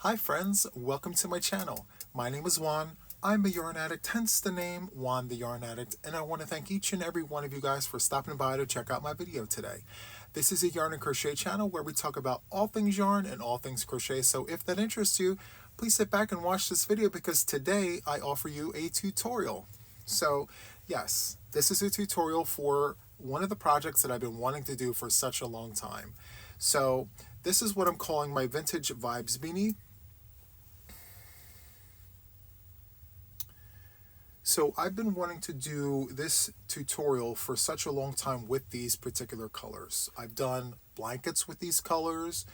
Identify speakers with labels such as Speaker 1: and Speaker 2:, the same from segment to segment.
Speaker 1: Hi friends, welcome to my channel. My name is Juan. I'm a yarn addict, hence the name Juan the Yarn Addict, and I want to thank each and every one of you guys for stopping by to check out my video today. This is a yarn and crochet channel where we talk about all things yarn and all things crochet, so if that interests you, please sit back and watch this video because today I offer you a tutorial. So yes, this is a tutorial for one of the projects that I've been wanting to do for such a long time. So this is what I'm calling my Vintage Vibes Beanie. So I've been wanting to do this tutorial for such a long time with these particular colors. I've done blankets with these colors,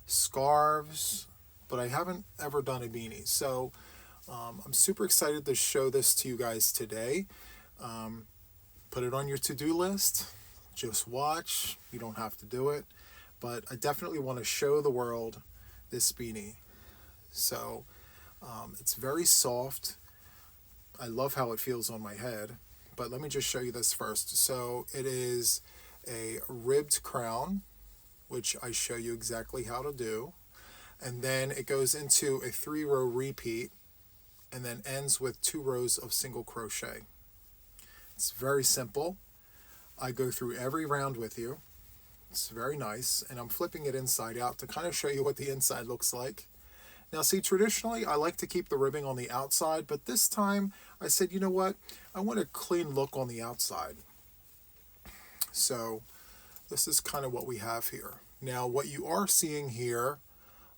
Speaker 1: scarves, but I haven't ever done a beanie. So I'm super excited to show this to you guys today. Put it on your to-do list. Just watch. You don't have to do it. But I definitely want to show the world this beanie. So it's very soft. I love how it feels on my head, but let me just show you this first. So it is a ribbed crown, which I show you exactly how to do. And then it goes into a 3-row repeat and then ends with 2 rows of single crochet. It's very simple. I go through every round with you. It's very nice. And I'm flipping it inside out to kind of show you what the inside looks like. Now see, traditionally I like to keep the ribbing on the outside, but this time I said, you know what, I want a clean look on the outside. So this is kind of what we have here. Now what you are seeing here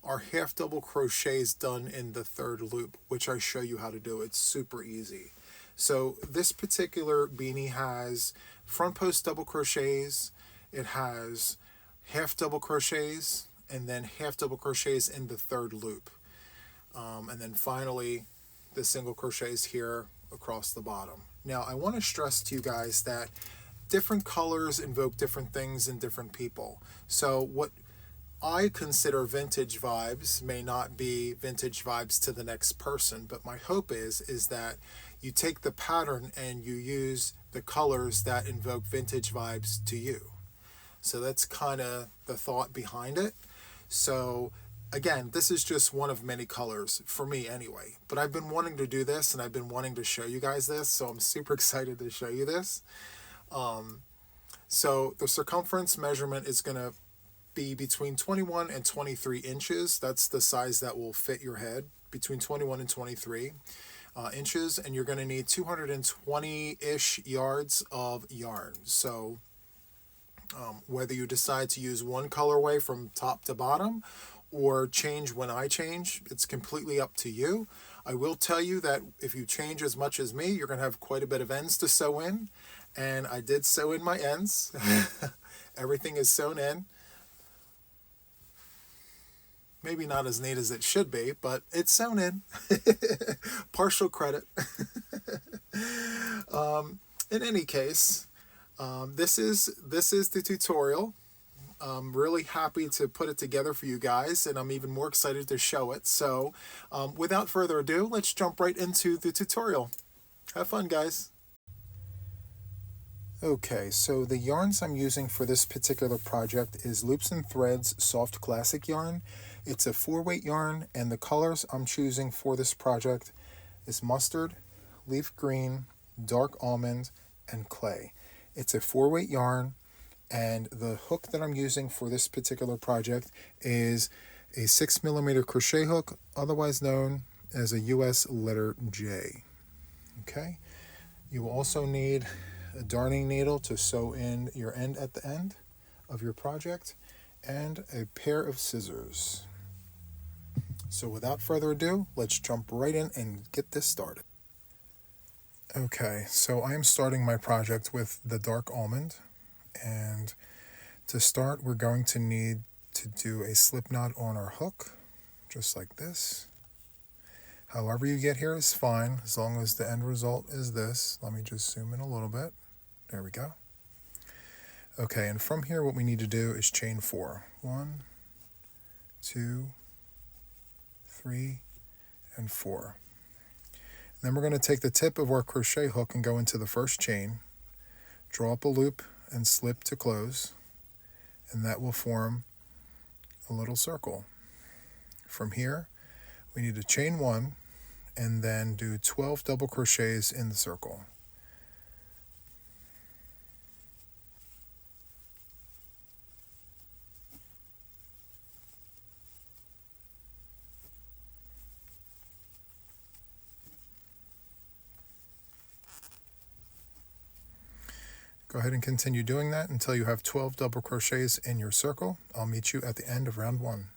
Speaker 1: are half double crochets done in the 3rd loop, which I show you how to do. It's super easy. So this particular beanie has front post double crochets, it has half double crochets, and then half double crochets in the 3rd loop. And then finally the single crochets here across the bottom. Now I want to stress to you guys that different colors invoke different things in different people. So what I consider vintage vibes may not be vintage vibes to the next person, but my hope is that you take the pattern and you use the colors that invoke vintage vibes to you. So that's kind of the thought behind it. So again, this is just one of many colors, for me anyway. But I've been wanting to do this, and I've been wanting to show you guys this, so I'm super excited to show you this. So the circumference measurement is going to be between 21 and 23 inches. That's the size that will fit your head, between 21 and 23 inches. And you're going to need 220-ish yards of yarn. So whether you decide to use one colorway from top to bottom or change when I change, it's completely up to you. I will tell you that if you change as much as me, you're going to have quite a bit of ends to sew in, and I did sew in my ends. Everything is sewn in. Maybe not as neat as it should be, but it's sewn in. Partial credit. In any case, this is the tutorial. I'm really happy to put it together for you guys, and I'm even more excited to show it. So without further ado, let's jump right into the tutorial. Have fun, guys. Okay, so the yarns I'm using for this particular project is Loops and Threads Soft Classic Yarn. It's a 4-weight yarn, and the colors I'm choosing for this project is mustard, leaf green, dark almond, and clay. It's a 4-weight yarn, and the hook that I'm using for this particular project is a 6mm crochet hook, otherwise known as a US letter J. Okay, you will also need a darning needle to sew in your end at the end of your project, and a pair of scissors. So without further ado, let's jump right in and get this started. Okay, so I am starting my project with the dark almond, and to start we're going to need to do a slip knot on our hook, just like this. However you get here is fine, as long as the end result is this. Let me just zoom in a little bit. There we go. Okay, and from here what we need to do is chain 4. 1, 2, 3, and 4. Then we're going to take the tip of our crochet hook and go into the first chain, draw up a loop and slip to close, and that will form a little circle. From here we need to chain 1 and then do 12 double crochets in the circle. Go ahead and continue doing that until you have 12 double crochets in your circle. I'll meet you at the end of round 1.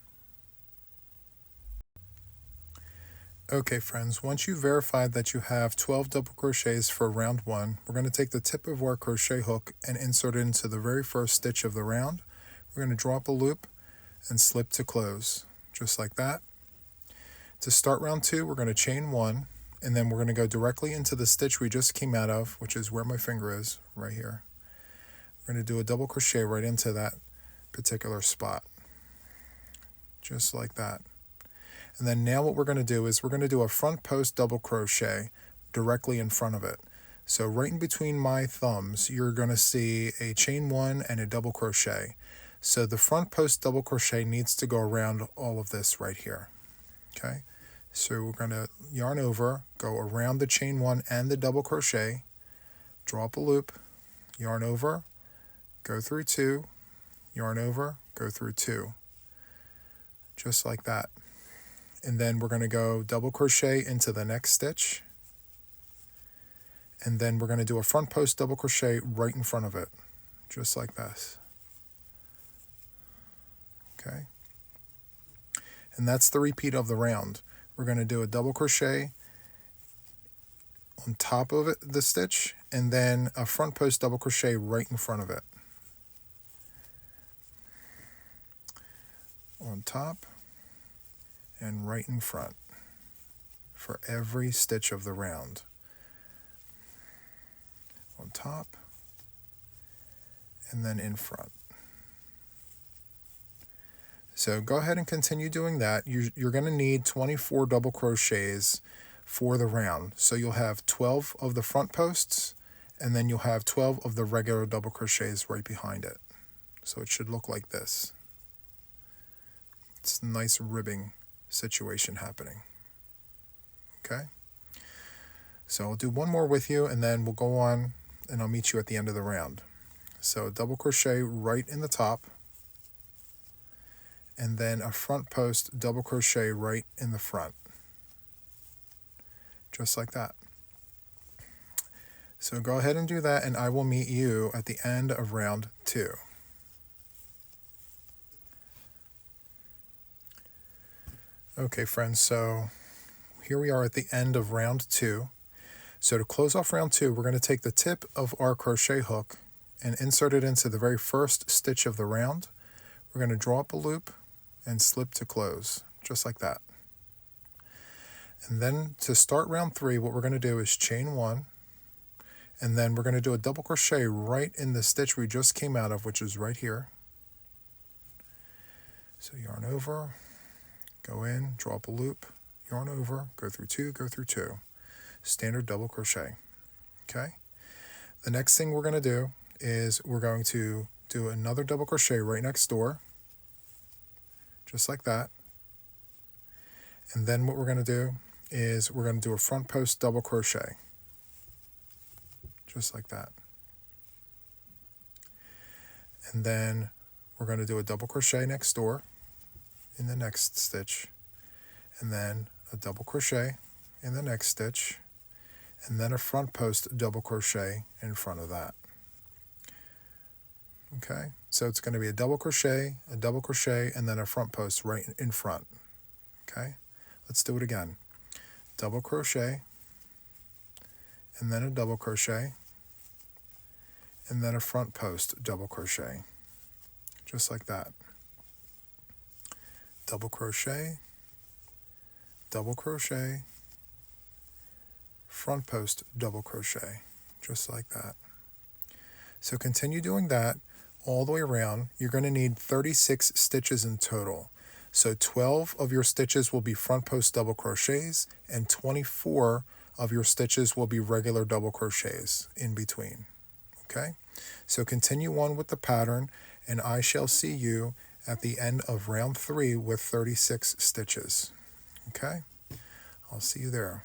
Speaker 1: Okay friends, once you verified that you have 12 double crochets for round 1, we're going to take the tip of our crochet hook and insert it into the very first stitch of the round. We're going to draw up a loop and slip to close, just like that. To start round 2, we're going to chain 1, and then we're going to go directly into the stitch we just came out of, which is where my finger is, right here. We're going to do a double crochet right into that particular spot, just like that. And then now what we're going to do is we're going to do a front post double crochet directly in front of it. So right in between my thumbs, you're going to see a chain 1 and a double crochet. So the front post double crochet needs to go around all of this right here. Okay, so we're going to yarn over, go around the chain 1 and the double crochet, draw up a loop, yarn over, go through 2, yarn over, go through 2, just like that. And then we're going to go double crochet into the next stitch, and then we're going to do a front post double crochet right in front of it, just like this. Okay, and that's the repeat of the round. We're going to do a double crochet on top of it, the stitch, and then a front post double crochet right in front of it. On top and right in front for every stitch of the round. On top and then in front. So go ahead and continue doing that. You're going to need 24 double crochets for the round. So you'll have 12 of the front posts, and then you'll have 12 of the regular double crochets right behind it. So it should look like this. It's a nice ribbing situation happening. Okay, so I'll do one more with you, and then we'll go on and I'll meet you at the end of the round. So double crochet right in the top, and then a front post double crochet right in the front, just like that. So go ahead and do that, and I will meet you at the end of round 2. Okay friends, so here we are at the end of round 2. So to close off round 2, we're going to take the tip of our crochet hook and insert it into the very first stitch of the round. We're going to draw up a loop and slip to close, just like that. And then to start round 3, what we're going to do is chain 1, and then we're going to do a double crochet right in the stitch we just came out of, which is right here. So yarn over, go in, draw up a loop, yarn over, go through 2, go through 2. Standard double crochet. Okay. The next thing we're going to do is we're going to do another double crochet right next door, just like that. And then what we're going to do is we're going to do a front post double crochet, just like that. And then we're going to do a double crochet next door in the next stitch, and then a double crochet in the next stitch, and then a front post double crochet in front of that. Okay, so it's going to be a double crochet, and then a front post right in front. Okay, let's do it again. Double crochet, and then a double crochet, and then a front post double crochet, just like that. Double crochet, front post double crochet, just like that. So continue doing that all the way around. You're going to need 36 stitches in total. So 12 of your stitches will be front post double crochets, and 24 of your stitches will be regular double crochets in between. Okay, so continue on with the pattern, and I shall see you at the end of round 3 with 36 stitches. Okay, I'll see you there.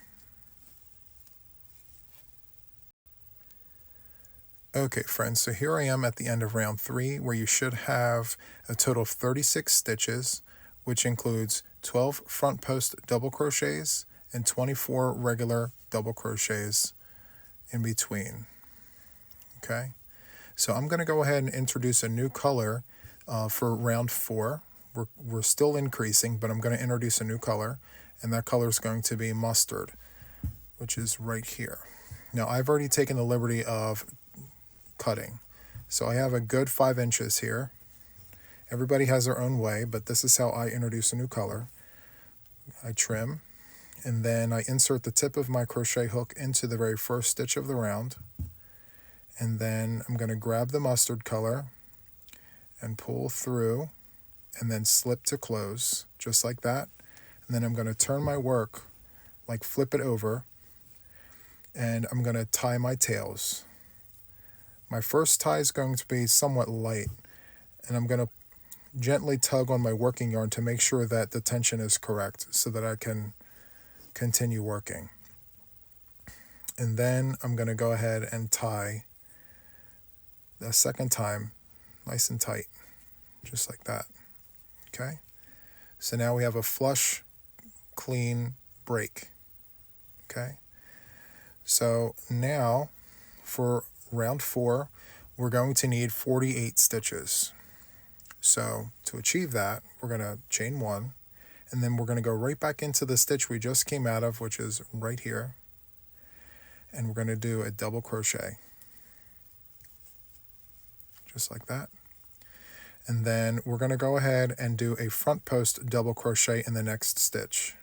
Speaker 1: Okay friends, so here I am at the end of round 3, where you should have a total of 36 stitches, which includes 12 front post double crochets and 24 regular double crochets in between. Okay, so I'm going to go ahead and introduce a new color for round 4. We're still increasing, but I'm going to introduce a new color, and that color is going to be mustard, which is right here. Now I've already taken the liberty of cutting, so I have a good 5 inches here. Everybody has their own way, but this is how I introduce a new color. I trim, and then I insert the tip of my crochet hook into the very first stitch of the round, and then I'm going to grab the mustard color and pull through and then slip to close, just like that. And then I'm going to turn my work, like flip it over, and I'm going to tie my tails. My first tie is going to be somewhat light, and I'm going to gently tug on my working yarn to make sure that the tension is correct so that I can continue working. And then I'm going to go ahead and tie the second time nice and tight, just like that. Okay, so now we have a flush, clean break. Okay, so now for round 4, we're going to need 48 stitches. So to achieve that, we're going to chain 1, and then we're going to go right back into the stitch we just came out of, which is right here, and we're going to do a double crochet, just like that. And then we're going to go ahead and do a front post double crochet in the next stitch,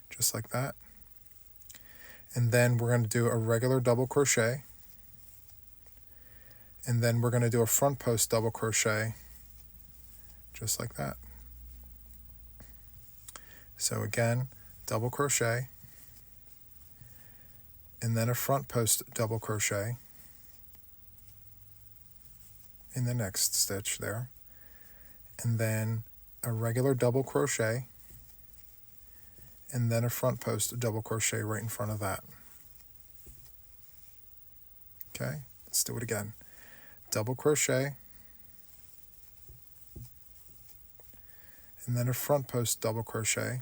Speaker 1: just like that. And then we're going to do a regular double crochet, and then we're going to do a front post double crochet, just like that. So again, double crochet, and then a front post double crochet in the next stitch there, and then a regular double crochet, and then a front post double crochet right in front of that. Okay, let's do it again. Double crochet, and then a front post double crochet,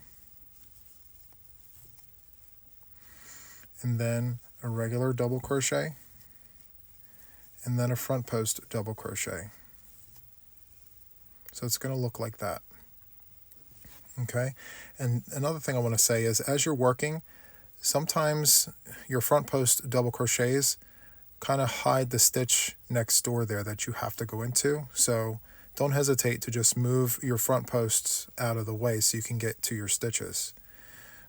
Speaker 1: and then a regular double crochet, and then a front post double crochet. So it's going to look like that. Okay, and another thing I want to say is, as you're working, sometimes your front post double crochets kind of hide the stitch next door there that you have to go into. So don't hesitate to just move your front posts out of the way so you can get to your stitches.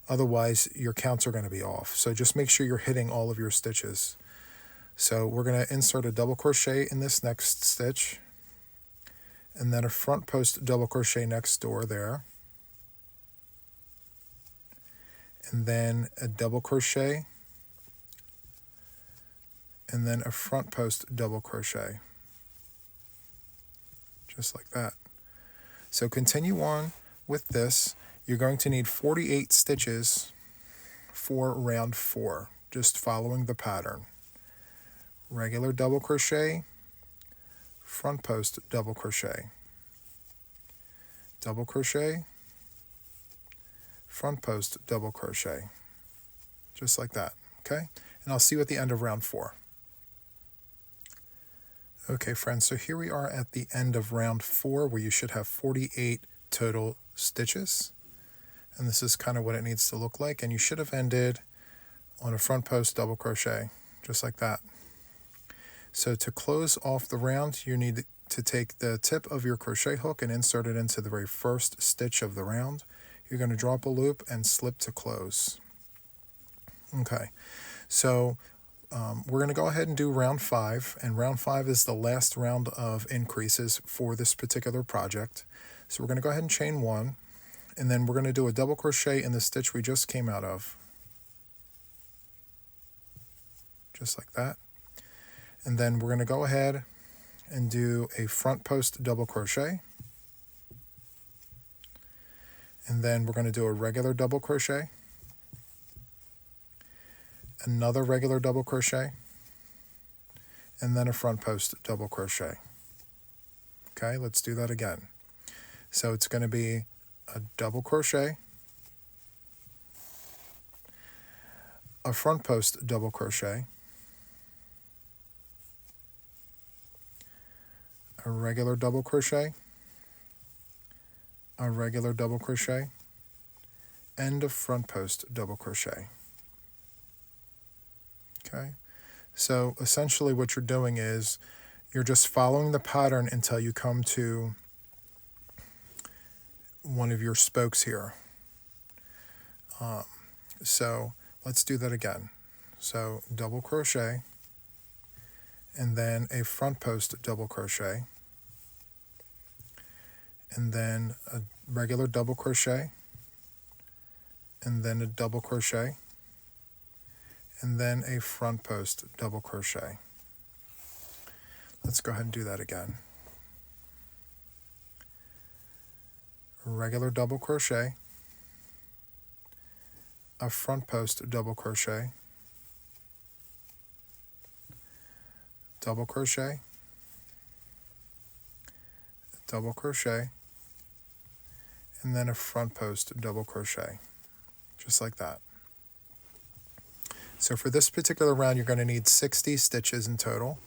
Speaker 1: Otherwise, your counts are going to be off. So just make sure you're hitting all of your stitches. So we're going to insert a double crochet in this next stitch, and then a front post double crochet next door there, and then a double crochet, and then a front post double crochet, just like that. So continue on with this. You're going to need 48 stitches for round 4, just following the pattern. Regular double crochet, front post double crochet, double crochet, front post double crochet, just like that. Okay, and I'll see you at the end of round 4. Okay friends, so here we are at the end of round 4, where you should have 48 total stitches, and this is kind of what it needs to look like. And you should have ended on a front post double crochet, just like that. So to close off the round, you need to take the tip of your crochet hook and insert it into the very first stitch of the round. You're going to drop a loop and slip to close. Okay, so we're going to go ahead and do round 5, and round 5 is the last round of increases for this particular project. So we're going to go ahead and chain 1, and then we're going to do a double crochet in the stitch we just came out of, just like that. And then we're going to go ahead and do a front post double crochet, and then we're going to do a regular double crochet, another regular double crochet, and then a front post double crochet. Okay, let's do that again. So it's going to be a double crochet, a front post double crochet, a regular double crochet, a regular double crochet, and a front post double crochet. Okay, so essentially what you're doing is you're just following the pattern until you come to one of your spokes here. So let's do that again. So double crochet, and then a front post double crochet, and then a regular double crochet, and then a double crochet, and then a front post double crochet. Let's go ahead and do that again. A regular double crochet, a front post double crochet, double crochet, double crochet, and then a front post double crochet, just like that. So for this particular round, you're going to need 60 stitches in total,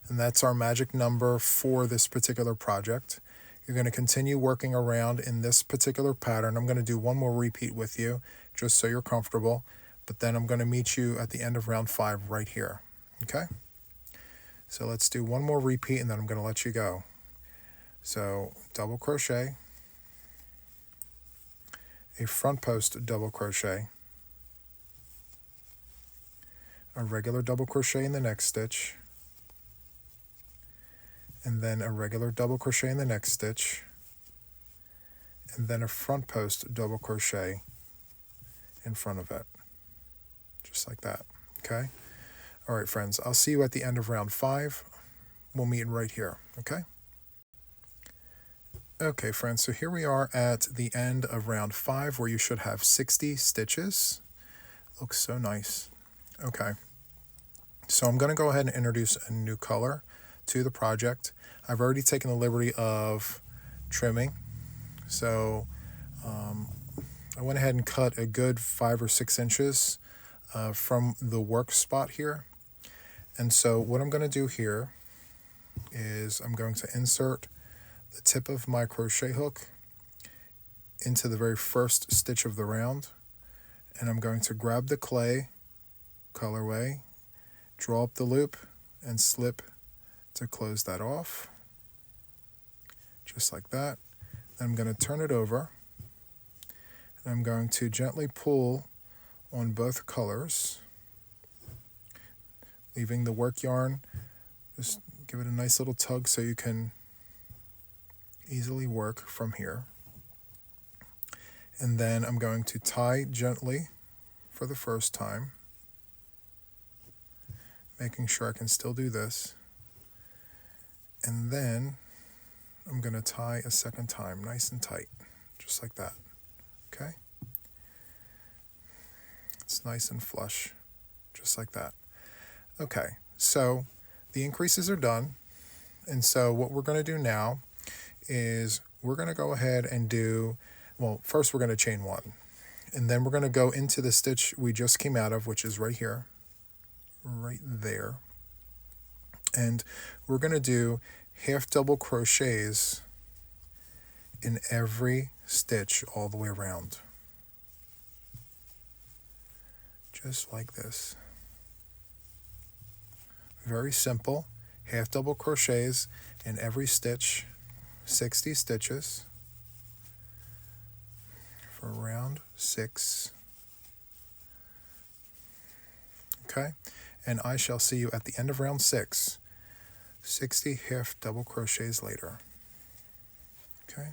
Speaker 1: and that's our magic number for this particular project. You're going to continue working around in this particular pattern. I'm going to do one more repeat with you, just so you're comfortable, but then I'm going to meet you at the end of round 5 right here. Okay? So let's do one more repeat, and then I'm going to let you go. So double crochet, a front post double crochet, a regular double crochet in the next stitch, and then a regular double crochet in the next stitch, and then a front post double crochet in front of it, just like that. Okay? All right, friends, I'll see you at the end of round 5. We'll meet right here. Okay? Okay, friends, so here we are at the end of round 5, where you should have 60 stitches. Looks so nice. Okay, so I'm going to go ahead and introduce a new color to the project. I've already taken the liberty of trimming, so I went ahead and cut a good 5 or 6 inches from the work spot here. And so what I'm going to do here is I'm going to insert the tip of my crochet hook into the very first stitch of the round, and I'm going to grab the clay colorway, draw up the loop, and slip to close that off, just like that. Then I'm going to turn it over, and I'm going to gently pull on both colors, leaving the work yarn. Just give it a nice little tug so you can easily work from here. And then I'm going to tie gently for the first time, making sure I can still do this. And then I'm going to tie a second time, nice and tight, just like that. Okay? It's nice and flush, just like that. Okay, so the increases are done. And so what we're going to do now is we're going to go ahead and do, well, first we're going to chain 1. And then we're going to go into the stitch we just came out of, which is right here, right there. And we're going to do half double crochets in every stitch all the way around. Just like this. Very simple. Half double crochets in every stitch, 60 stitches for round 6. Okay, and I shall see you at the end of round 6, 60 half double crochets later. Okay.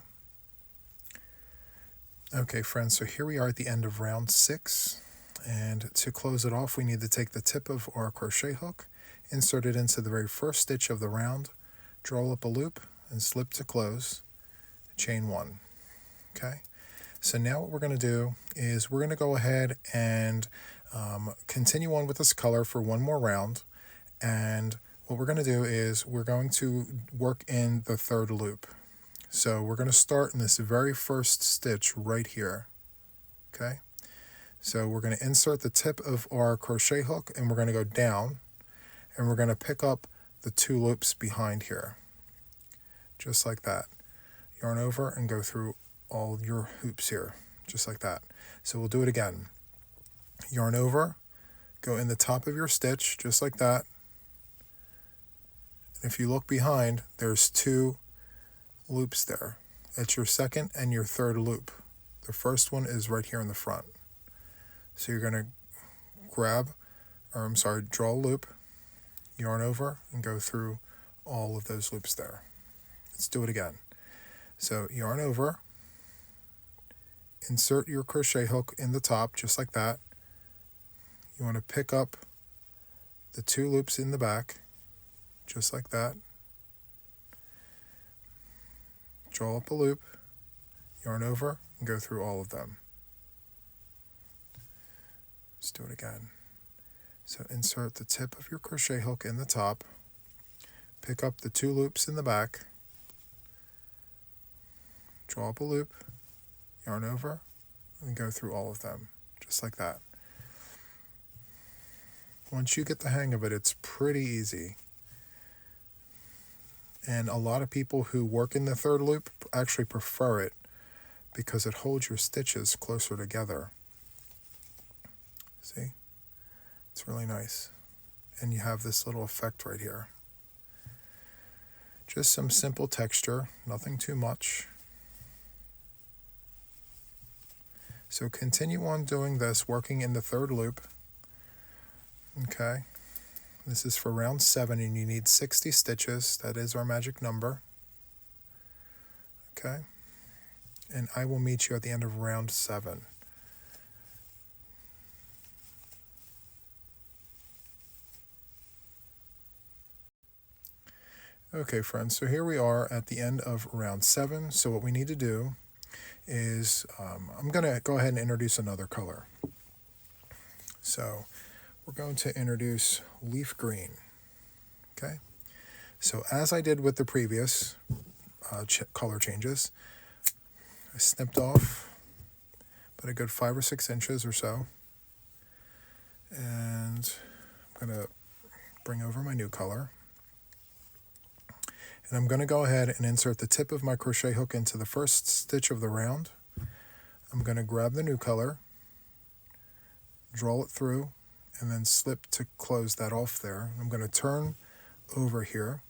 Speaker 1: Okay, friends, so here we are at the end of round 6, and to close it off, we need to take the tip of our crochet hook, insert it into the very first stitch of the round, draw up a loop, and slip to close, chain 1. Okay, So now what we're going to do is we're going to go ahead and continue on with this color for one more round. And what we're going to do is we're going to work in the third loop. So we're going to start in this very first stitch right here. Okay, so we're going to insert the tip of our crochet hook and we're going to go down and we're going to pick up the 2 loops behind here, just like that. Yarn over and go through all your hoops here, just like that. So we'll do it again. Yarn over, go in the top of your stitch, just like that. And if you look behind, there's 2 loops there. It's your second and your third loop. The first one is right here in the front. So you're going to draw a loop, yarn over, and go through all of those loops there. Let's do it again. So yarn over, insert your crochet hook in the top, just like that. You want to pick up the 2 loops in the back, just like that. Draw up a loop, yarn over, and go through all of them. Let's do it again. So insert the tip of your crochet hook in the top, pick up the 2 loops in the back, draw up a loop, yarn over, and go through all of them, just like that. Once you get the hang of it, it's pretty easy. And a lot of people who work in the third loop actually prefer it because it holds your stitches closer together. See? It's really nice. And you have this little effect right here. Just some simple texture, nothing too much. So continue on doing this, working in the third loop. Okay. This is for round 7 and you need 60 stitches. That is our magic number. Okay. And I will meet you at the end of round 7. Okay, friends, so here we are at the end of round 7. So what we need to do is I'm going to go ahead and introduce another color. So we're going to introduce leaf green. Okay, so as I did with the previous color changes, I snipped off about a good 5 or 6 inches or so, and I'm going to bring over my new color. And I'm going to go ahead and insert the tip of my crochet hook into the first stitch of the round. I'm going to grab the new color, draw it through, and then slip to close that off there. I'm going to turn over here.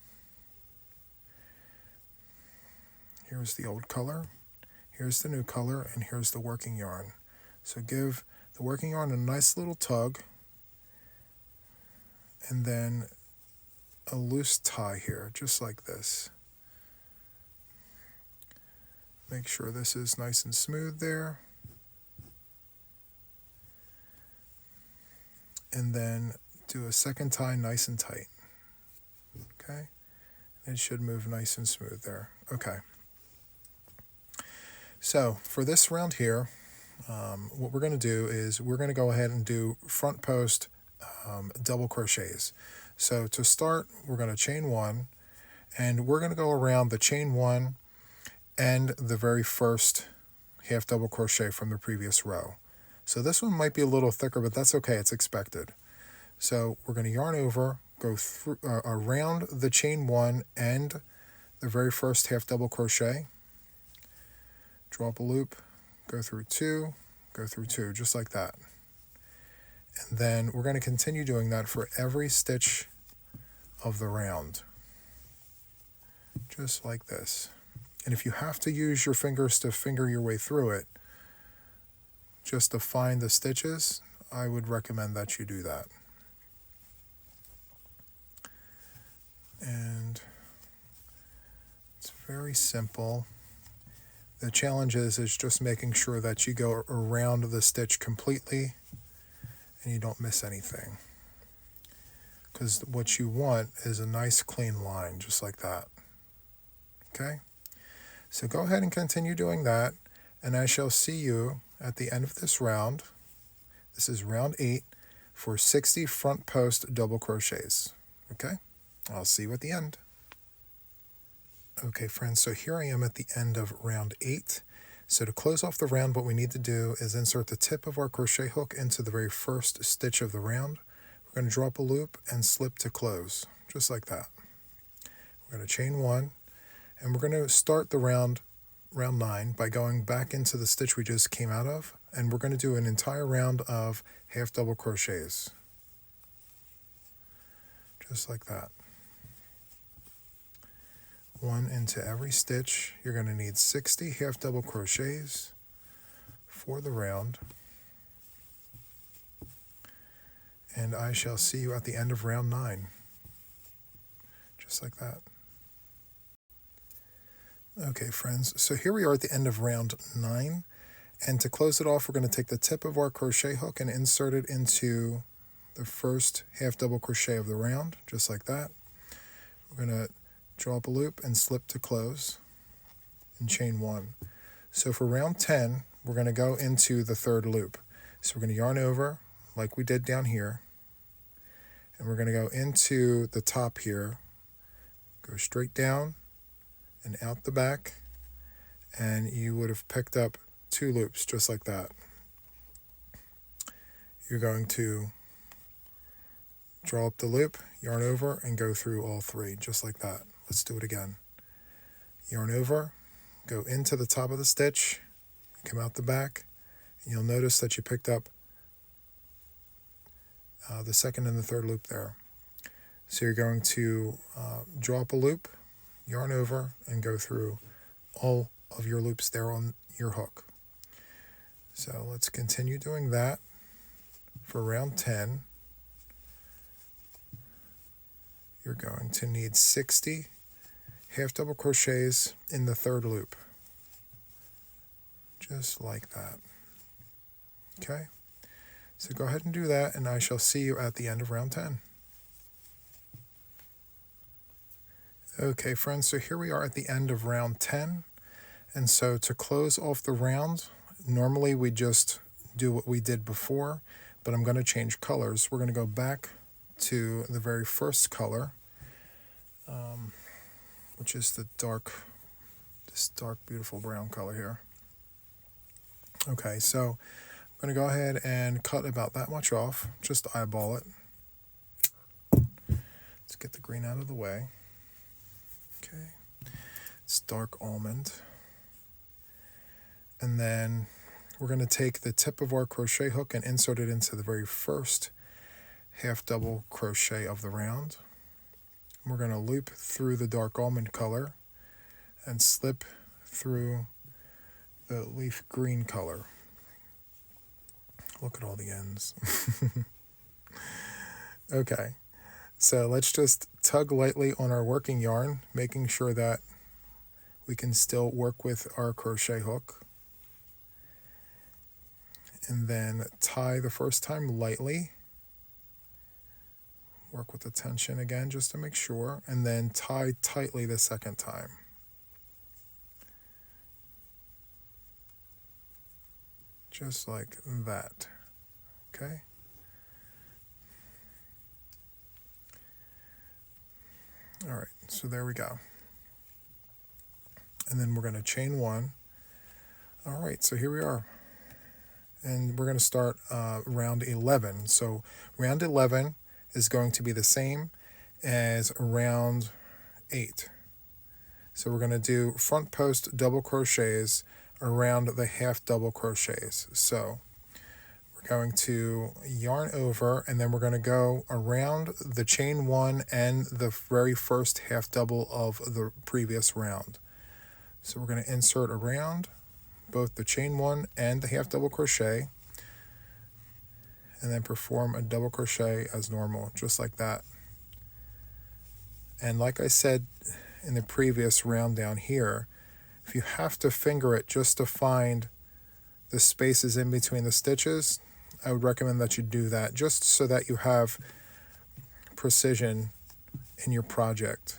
Speaker 1: Here's the old color, here's the new color, and here's the working yarn. So give the working yarn a nice little tug, and then a loose tie here, just like this. Make sure this is nice and smooth there. And then do a second tie nice and tight. Okay? It should move nice and smooth there. Okay. So for this round here, what we're going to do is we're going to go ahead and do front post double crochets. So to start, we're going to chain 1, and we're going to go around the chain 1 and the very first half double crochet from the previous row. So this one might be a little thicker, but that's okay, it's expected. So we're going to yarn over, go through around the chain 1 and the very first half double crochet, draw up a loop, go through 2, go through 2, just like that. And then we're going to continue doing that for every stitch of the round, just like this. And if you have to use your fingers to finger your way through it, just to find the stitches, I would recommend that you do that. And it's very simple. The challenge is just making sure that you go around the stitch completely and you don't miss anything. Because what you want is a nice clean line, just like that. Okay? So go ahead and continue doing that. and I shall see you at the end of this round. This is round 8 for 60 front post double crochets. Okay, I'll see you at the end. Okay friends, so here I am at the end of round 8. So to close off the round, what we need to do is insert the tip of our crochet hook into the very first stitch of the round. We're going to drop a loop and slip to close, just like that. We're going to chain 1, and we're going to start the round 9 by going back into the stitch we just came out of, and we're going to do an entire round of half double crochets, just like that. 1 into every stitch. You're going to need 60 half double crochets for the round, and I shall see you at the end of round 9, just like that. Okay friends, so here we are at the end of round 9, and to close it off, we're going to take the tip of our crochet hook and insert it into the first half double crochet of the round, just like that. We're going to draw up a loop and slip to close and chain 1. So for round 10, we're going to go into the third loop. So we're going to yarn over like we did down here, and we're going to go into the top here, go straight down and out the back, and you would have picked up 2 loops just like that. You're going to draw up the loop, yarn over, and go through all 3 just like that. Let's do it again. Yarn over, go into the top of the stitch, come out the back, and you'll notice that you picked up the second and the third loop there. So you're going to draw up a loop, yarn over, and go through all of your loops there on your hook. So let's continue doing that for round 10. You're going to need 60 half double crochets in the third loop, just like that. Okay, so go ahead and do that, and I shall see you at the end of round 10. Okay friends, so here we are at the end of round 10, and so to close off the round, normally we just do what we did before, but I'm going to change colors. We're going to go back to the very first color, which is this dark beautiful brown color here. Okay, so I'm going to go ahead and cut about that much off, just eyeball it. Let's get the green out of the way. Okay, it's dark almond. And then we're going to take the tip of our crochet hook and insert it into the very first half double crochet of the round. We're going to loop through the dark almond color and slip through the leaf green color. Look at all the ends. Okay, so let's just tug lightly on our working yarn, making sure that we can still work with our crochet hook. And then tie the first time lightly. Work with the tension again just to make sure, and then tie tightly the second time. Just like that. Okay? All right, so there we go. And then we're going to chain 1. All right, so here we are. And we're going to start round 11. So round 11 is going to be the same as round 8. So we're going to do front post double crochets around the half double crochets. So we're going to yarn over, and then we're going to go around the chain 1 and the very first half double of the previous round. So we're going to insert around both the chain 1 and the half double crochet, and then perform a double crochet as normal, just like that. And like I said in the previous round down here, if you have to finger it just to find the spaces in between the stitches, I would recommend that you do that, just so that you have precision in your project.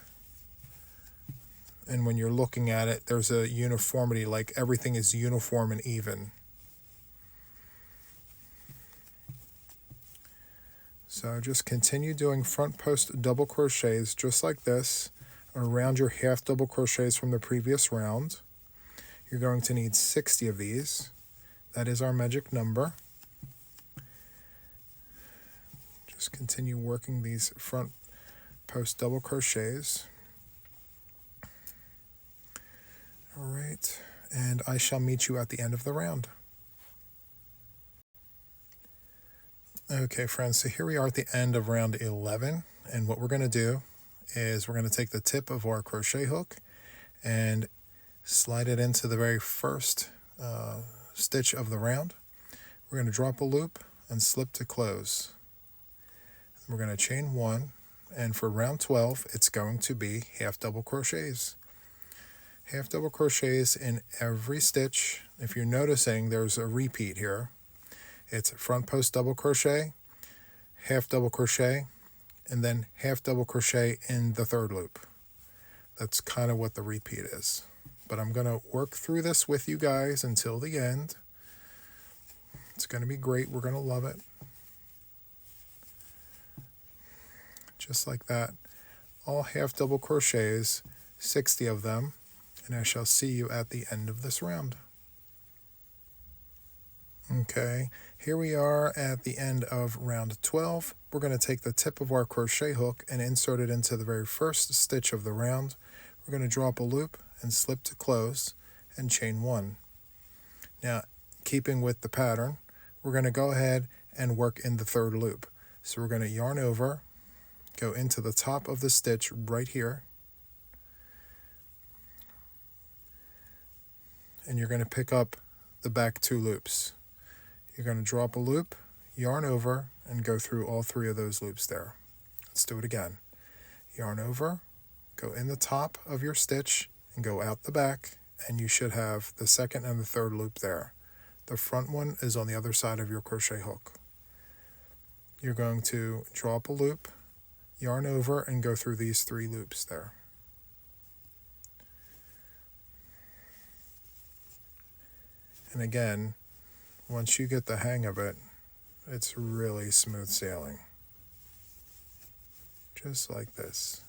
Speaker 1: and when you're looking at it, there's a uniformity, like everything is uniform and even. So just continue doing front post double crochets just like this around your half double crochets from the previous round. You're going to need 60 of these. That is our magic number. Just continue working these front post double crochets. All right, and I shall meet you at the end of the round. Okay, friends, so here we are at the end of round 11, and what we're going to do is we're going to take the tip of our crochet hook and slide it into the very first stitch of the round. We're going to drop a loop and slip to close. We're going to chain 1, and for round 12, it's going to be half double crochets. Half double crochets in every stitch. If you're noticing, there's a repeat here. It's front post double crochet, half double crochet, and then half double crochet in the third loop. That's kind of what the repeat is. But I'm going to work through this with you guys until the end. It's going to be great. We're going to love it. Just like that. All half double crochets, 60 of them, and I shall see you at the end of this round. Okay, here we are at the end of round 12. We're going to take the tip of our crochet hook and insert it into the very first stitch of the round. We're going to drop a loop and slip to close and chain 1. Now, keeping with the pattern, we're going to go ahead and work in the third loop. So we're going to yarn over, go into the top of the stitch right here, and you're going to pick up the back 2 loops. You're going to drop a loop, yarn over, and go through all 3 of those loops there. Let's do it again. Yarn over, go in the top of your stitch, and go out the back, and you should have the second and the third loop there. The front one is on the other side of your crochet hook. You're going to drop a loop, yarn over, and go through these 3 loops there. And again, once you get the hang of it, it's really smooth sailing. Just like this.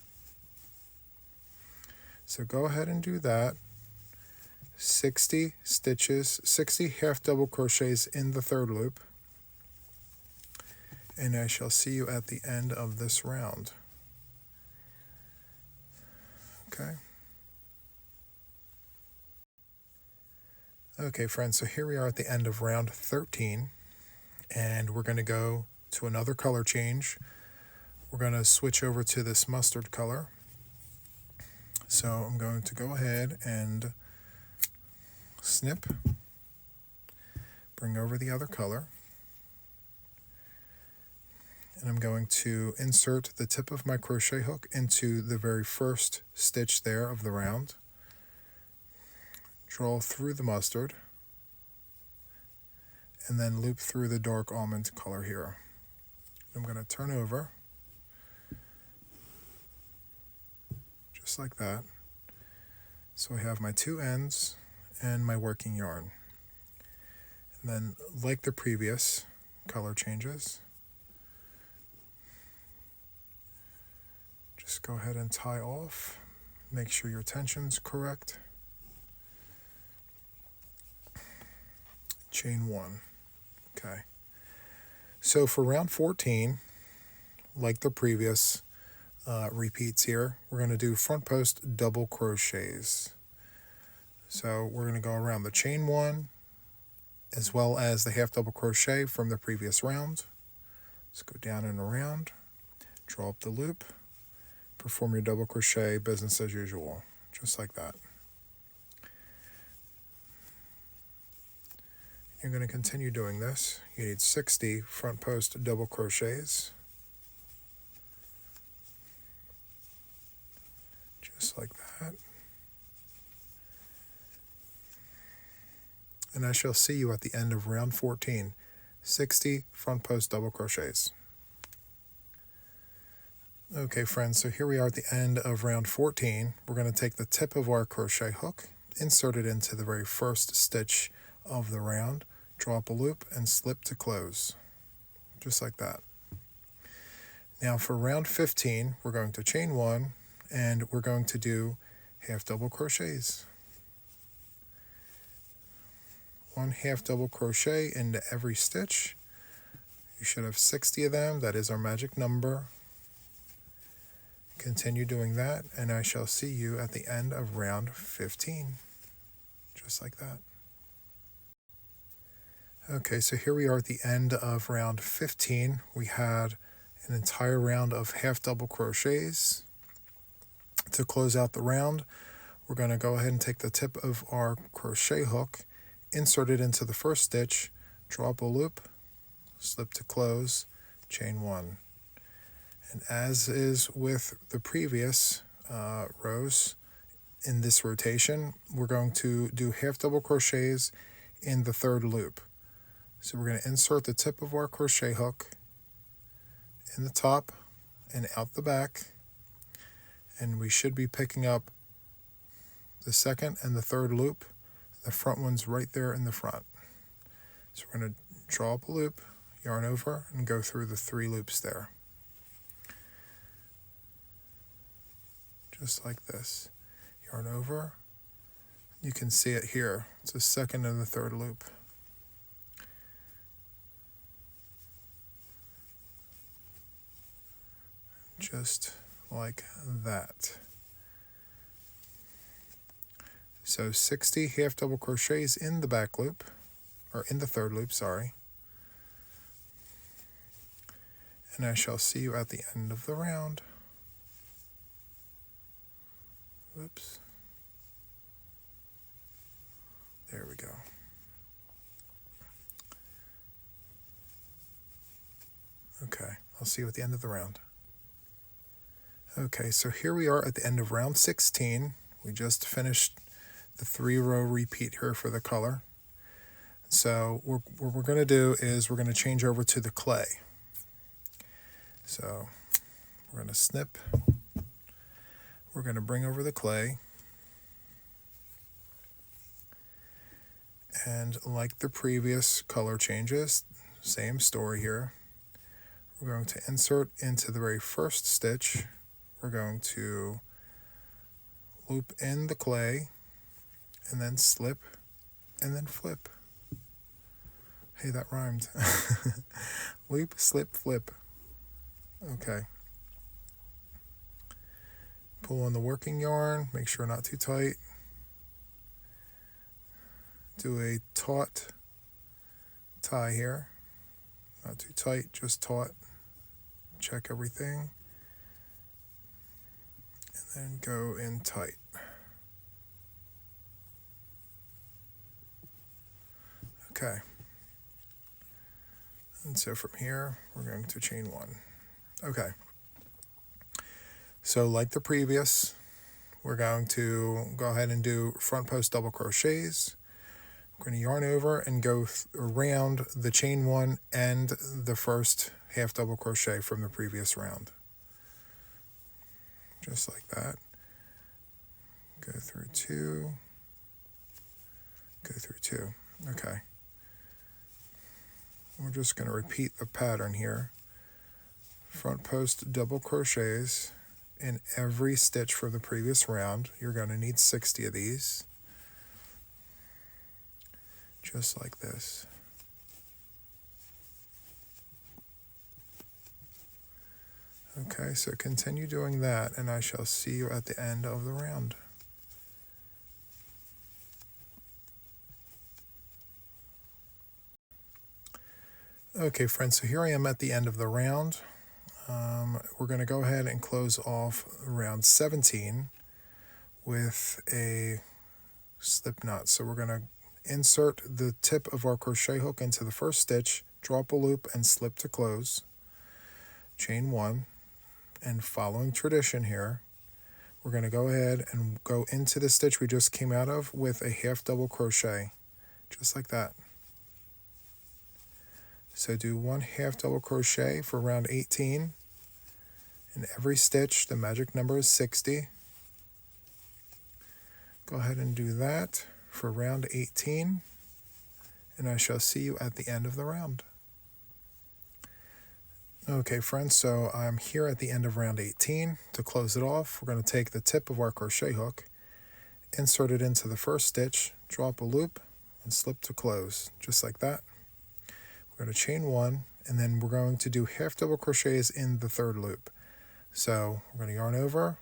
Speaker 1: So go ahead and do that. 60 stitches, 60 half double crochets in the third loop. And I shall see you at the end of this round. Okay. Okay, friends, so here we are at the end of round 13, and we're going to go to another color change. We're going to switch over to this mustard color. So I'm going to go ahead and snip, bring over the other color, and I'm going to insert the tip of my crochet hook into the very first stitch there of the round. Draw through the mustard, and then loop through the dark almond color here. I'm going to turn over, just like that. So I have my 2 ends and my working yarn. And then, like the previous color changes, just go ahead and tie off. Make sure your tension's correct. Chain 1. Okay. So for round 14, like the previous repeats here, we're going to do front post double crochets. So we're going to go around the chain 1 as well as the half double crochet from the previous round. Let's go down and around, draw up the loop, perform your double crochet business as usual, just like that. You're going to continue doing this. You need 60 front post double crochets. Just like that. And I shall see you at the end of round 14. 60 front post double crochets. Okay friends, so here we are at the end of round 14. We're going to take the tip of our crochet hook, insert it into the very first stitch of the round, draw up a loop and slip to close, just like that. Now for round 15, we're going to chain 1 and we're going to do half double crochets. 1 half double crochet into every stitch. You should have 60 of them. That is our magic number. Continue doing that, and I shall see you at the end of round 15. Just like that. Okay, so here we are at the end of round 15. We had an entire round of half double crochets. To close out the round, we're going to go ahead and take the tip of our crochet hook, insert it into the first stitch, draw up a loop, slip to close, chain 1. And as is with the previous rows in this rotation, we're going to do half double crochets in the third loop. So we're going to insert the tip of our crochet hook in the top and out the back, and we should be picking up the second and the third loop. The front one's right there in the front. So we're going to draw up a loop, yarn over, and go through the 3 loops there. Just like this. Yarn over. You can see it here. It's the second and the third loop. Just like that. So 60 half double crochets in the back loop, or in the third loop, sorry. And I shall see you at the end of the round. Whoops. There we go. Okay, I'll see you at the end of the round. Okay, so here we are at the end of round 16. We just finished the 3-row repeat here for the color. So what we're going to do is we're going to change over to the clay. So we're going to snip. We're going to bring over the clay. And like the previous color changes, same story here. We're going to insert into the very first stitch. We're going to loop in the clay and then slip and then flip. Hey, that rhymed. Loop, slip, flip. Okay. Pull on the working yarn, make sure not too tight. Do a taut tie here. Not too tight, just taut. Check everything. And then go in tight. Okay. And so from here, we're going to chain 1. Okay. So like the previous, we're going to go ahead and do front post double crochets. We're going to yarn over and go around the chain 1 and the first half double crochet from the previous round. Just like that. Go through 2. Go through 2. Okay. We're just going to repeat the pattern here. Front post double crochets in every stitch for the previous round. You're going to need 60 of these. Just like this. Okay, so continue doing that, and I shall see you at the end of the round. Okay, friends, so here I am at the end of the round. We're going to go ahead and close off round 17 with a slip knot. So we're going to insert the tip of our crochet hook into the first stitch, draw up a loop, and slip to close. Chain 1. And following tradition here, we're going to go ahead and go into the stitch we just came out of with a half double crochet, just like that. So do 1 half double crochet for round 18 In every stitch, the magic number is 60. Go ahead and do that for round 18, and I shall see you at the end of the round. Okay friends, so I'm here at the end of round 18. To close it off, we're going to take the tip of our crochet hook, insert it into the first stitch, draw up a loop, and slip to close, just like that. We're going to chain one, and then we're going to do half double crochets in the third loop. So we're going to yarn over,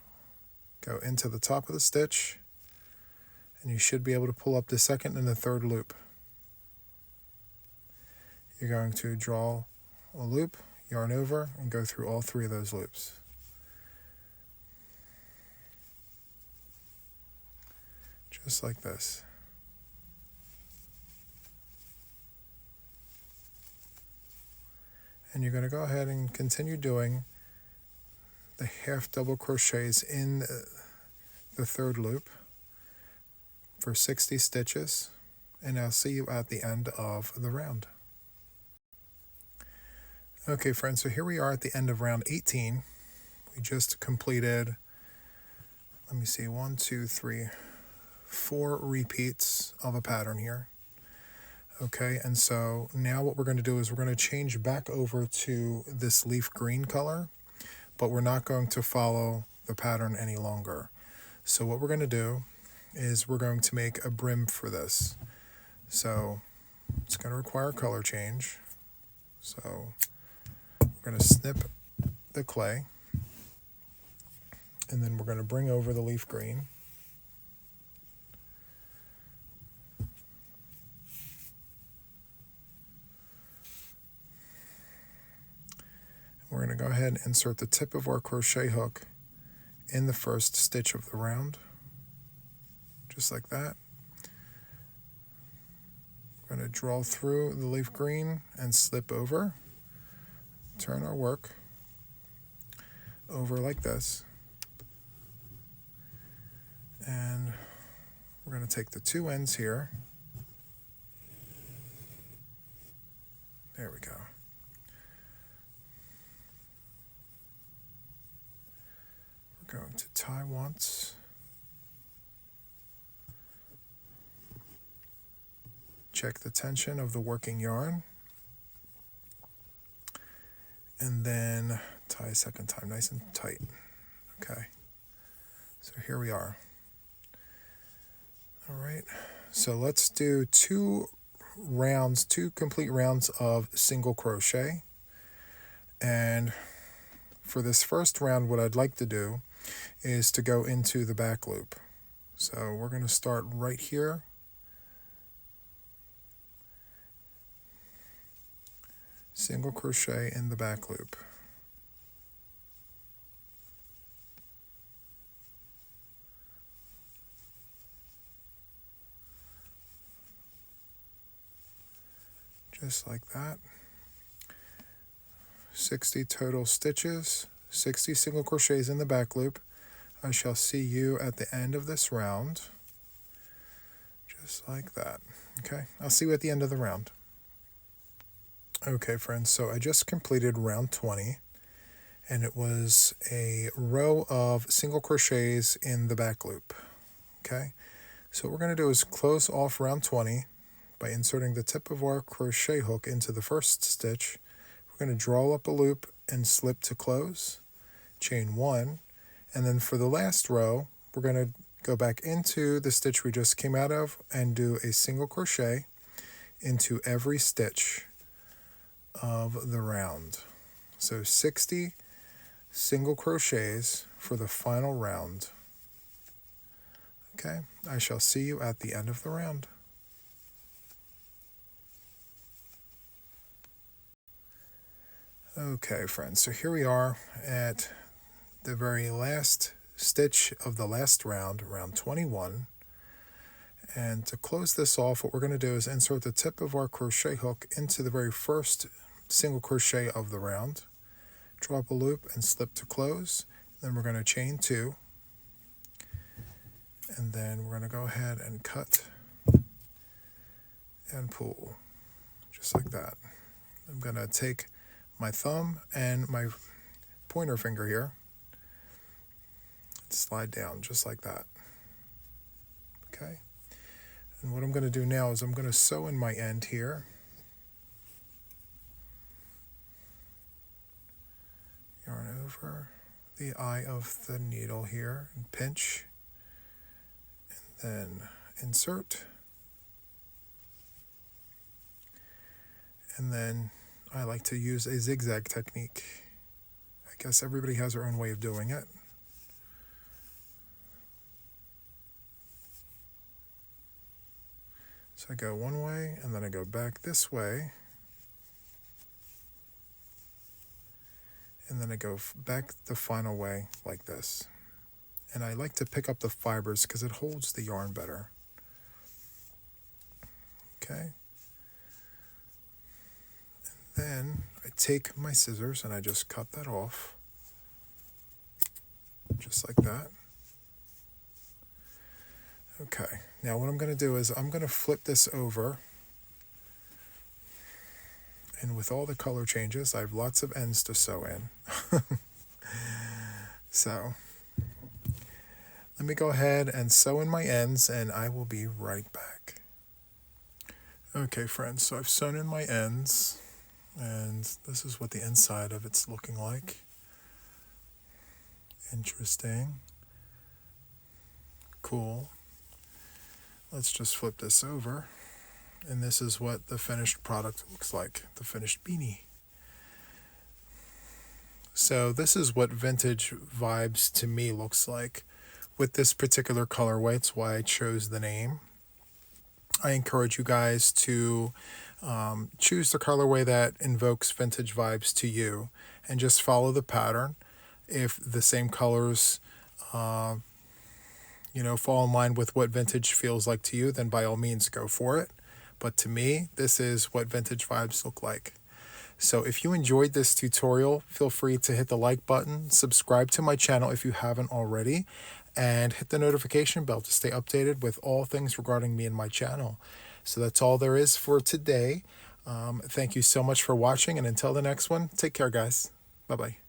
Speaker 1: go into the top of the stitch, and you should be able to pull up the second and the third loop. You're going to draw a loop, yarn over, and go through all three of those loops. Just like this. And you're going to go ahead and continue doing the half double crochets in the third loop for 60 stitches, and I'll see you at the end of the round. Okay friends, so here we are at the end of round 18. We just completed, let me see, 1, 2, 3, 4 repeats of a pattern here. Okay, and so now what we're going to do is we're going to change back over to this leaf green color, but we're not going to follow the pattern any longer. So what we're going to do is we're going to make a brim for this. So it's going to require a color change. So we're going to snip the clay, and then we're going to bring over the leaf green. We're going to go ahead and insert the tip of our crochet hook in the first stitch of the round, just like that. We're going to draw through the leaf green and slip over, turn our work over like this, and we're going to take the two ends here. There we go. Going to tie once, check the tension of the working yarn, and then tie a second time nice and tight. Okay, so here we are. All right, so let's do two complete rounds of single crochet. And for this first round, what I'd like to do is to go into the back loop. So we're going to start right here. Single crochet in the back loop. Just like that. 60 total stitches. 60 single crochets in the back loop. I shall see you at the end of this round, just like that. Okay, I'll see you at the end of the round. Okay friends, so I just completed round 20, and it was a row of single crochets in the back loop. Okay, so what we're going to do is close off round 20 by inserting the tip of our crochet hook into the first stitch. We're going to draw up a loop and slip to close, chain one, and then for the last row we're going to go back into the stitch we just came out of and do a single crochet into every stitch of the round. So 60 single crochets for the final round. Okay, I shall see you at the end of the round. Okay friends, so here we are at the very last stitch of the last round, round 21. And to close this off, what we're going to do is insert the tip of our crochet hook into the very first single crochet of the round, draw up a loop and slip to close. Then we're going to chain two, and then we're going to go ahead and cut and pull, just like that. I'm going to take my thumb and my pointer finger here, slide down just like that. Okay. And what I'm going to do now is I'm going to sew in my end here. Yarn over the eye of the needle here and pinch, and then insert, and then I like to use a zigzag technique. I guess everybody has their own way of doing it. So I go one way and then I go back this way, and then I go back the final way like this. And I like to pick up the fibers because it holds the yarn better. Okay. And then I take my scissors and I just cut that off. Just like that. Okay. Now what I'm going to do is I'm going to flip this over. And with all the color changes, I have lots of ends to sew in. So let me go ahead and sew in my ends and I will be right back. Okay friends, so I've sewn in my ends and this is what the inside of it's looking like. Interesting. Cool. Let's just flip this over. And this is what the finished product looks like, the finished beanie. So this is what Vintage Vibes to me looks like with this particular colorway. It's why I chose the name. I encourage you guys to choose the colorway that invokes Vintage Vibes to you and just follow the pattern. If the same colors fall in line with what vintage feels like to you, then by all means go for it. But to me, this is what Vintage Vibes look like. So if you enjoyed this tutorial, feel free to hit the like button, subscribe to my channel if you haven't already, and hit the notification bell to stay updated with all things regarding me and my channel. So that's all there is for today. Thank you so much for watching, and until the next one, take care, guys. Bye-bye.